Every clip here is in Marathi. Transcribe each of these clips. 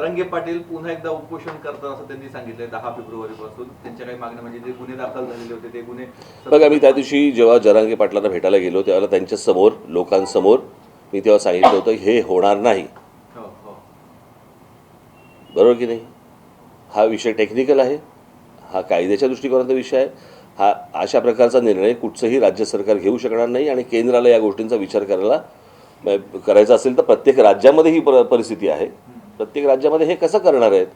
जरांगे पाटील पुन्हा एकदा उपोषण करतात असं त्यांनी सांगितलंय 10 फेब्रुवारीपासून. त्यांच्या काही मागण्या म्हणजे जे गुन्हे दाखल झालेले होते ते गुन्हे. बघा, मी त्या दिवशी जेव्हा जरांगे पाटलांना भेटायला गेलो तेव्हा त्यांच्या समोर लोकांसमोर मी तेव्हा सांगितलं होतं हे होणार नाही. बरोबर की नाही? हा विषय टेक्निकल आहे, हा कायद्याच्या दृष्टिकोनाचा विषय आहे. हा अशा प्रकारचा निर्णय कुठचंही राज्य सरकार घेऊ शकणार नाही आणि केंद्राला या गोष्टींचा विचार करायचा असेल तर प्रत्येक राज्यामध्ये ही परिस्थिती आहे. प्रत्येक राज्यामध्ये हे कसं करणार आहेत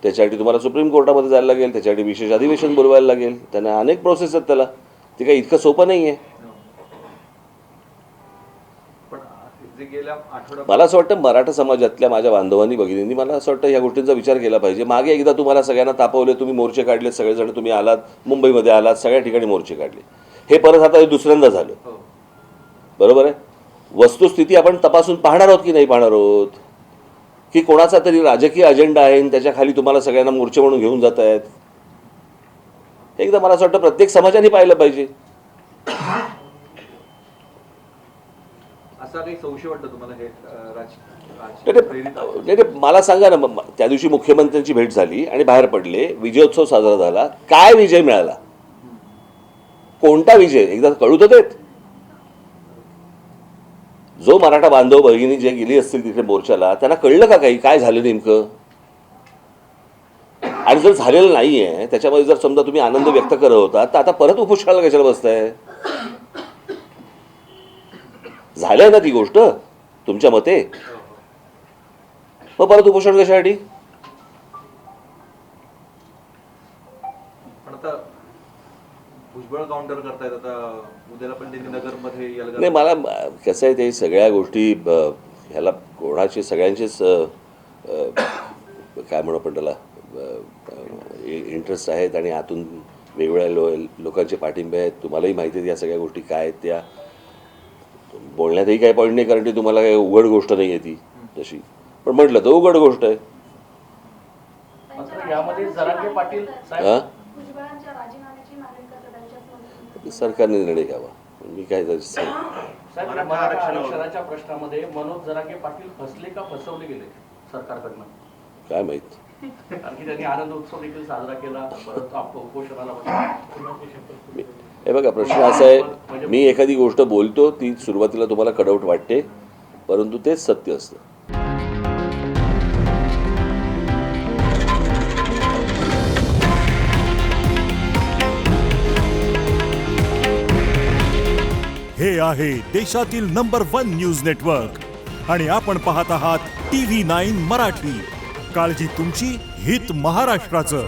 त्याच्यासाठी तुम्हाला सुप्रीम कोर्टामध्ये जायला लागेल, त्याच्यासाठी विशेष अधिवेशन बोलवायला लागेल, त्यांना अनेक प्रोसेस आहेत त्याला. ते काही इतकं सोपं नाही आहे. मला असं वाटतं मराठा समाजातल्या माझ्या बांधवांनी भगिनींनी मला असं वाटतं या गोष्टींचा विचार केला पाहिजे. मागे एकदा तुम्हाला सगळ्यांना तापवले, तुम्ही मोर्चे काढले, सगळेजण तुम्ही आलात, मुंबईमध्ये आलात, सगळ्या ठिकाणी मोर्चे काढले. हे परत आता दुसऱ्यांदा झालं. बरोबर आहे? वस्तुस्थिती आपण तपासून पाहणार आहोत की नाही पाहणार आहोत, की कोणाचा तरी राजकीय अजेंडा आहे आणि त्याच्या खाली तुम्हाला सगळ्यांना मोर्चे म्हणून घेऊन जात आहेत. एकदा मला असं वाटतं प्रत्येक समाजाने पाहिलं पाहिजे. असा काही संशय वाटतं तुम्हाला हे मला सांगा ना, त्या दिवशी मुख्यमंत्र्यांची भेट झाली आणि बाहेर पडले, विजयोत्सव साजरा झाला, काय विजय मिळाला? कोणता विजय एकदा कळू तर देत. जो मराठा बांधव भगिनी जे गेली असतील तिथे मोर्चाला त्यांना कळलं का काही काय झालं नेमकं? आणि जर झालेलं नाहीये त्याच्यामध्ये जर समजा तुम्ही आनंद व्यक्त करत होता तर आता परत उपोषणाला कशाला बसताय? झालंय ना ती गोष्ट तुमच्या मते, मग परत उपोषण कशासाठी? भुजबळ काउंटर करतायत आता उद्याला पण त्यांनी नगरमध्ये. नाही, मला कसं आहे ते सगळ्या गोष्टी ह्याला कोणाचे सगळ्यांचेच काय म्हणू आपण त्याला इंटरेस्ट आहेत आणि आतून वेगवेगळ्या लोकांचे पाठिंबे आहेत. तुम्हालाही माहिती आहे या सगळ्या गोष्टी काय आहेत. त्या बोलण्यातही काही पॉईंट नाही कारण ती तुम्हाला काही उघड गोष्ट नाही आहे ती तशी, पण म्हटलं तर उघड गोष्ट आहे. सरकारने निर्णय घ्यावा. मी काय आरक्षणाच्या प्रश्नामध्ये मनोज जरांगे पाटील फसले का फसवले गेले सरकारकडनं काय माहित. कारण की त्यांनी आनंद उत्सव देखील साजरा केला, परत उपोषणाला. हे बघा, प्रश्न असा आहे, मी एखादी गोष्ट बोलतो ती सुरुवातीला तुम्हाला कडवट वाटते, परंतु तेच सत्य असतं. हे आहे देशातील नंबर 1 न्यूज नेटवर्क आणि आपण पाहत आहात TV9 मराठी. काळजी तुमची, हित महाराष्ट्राचं.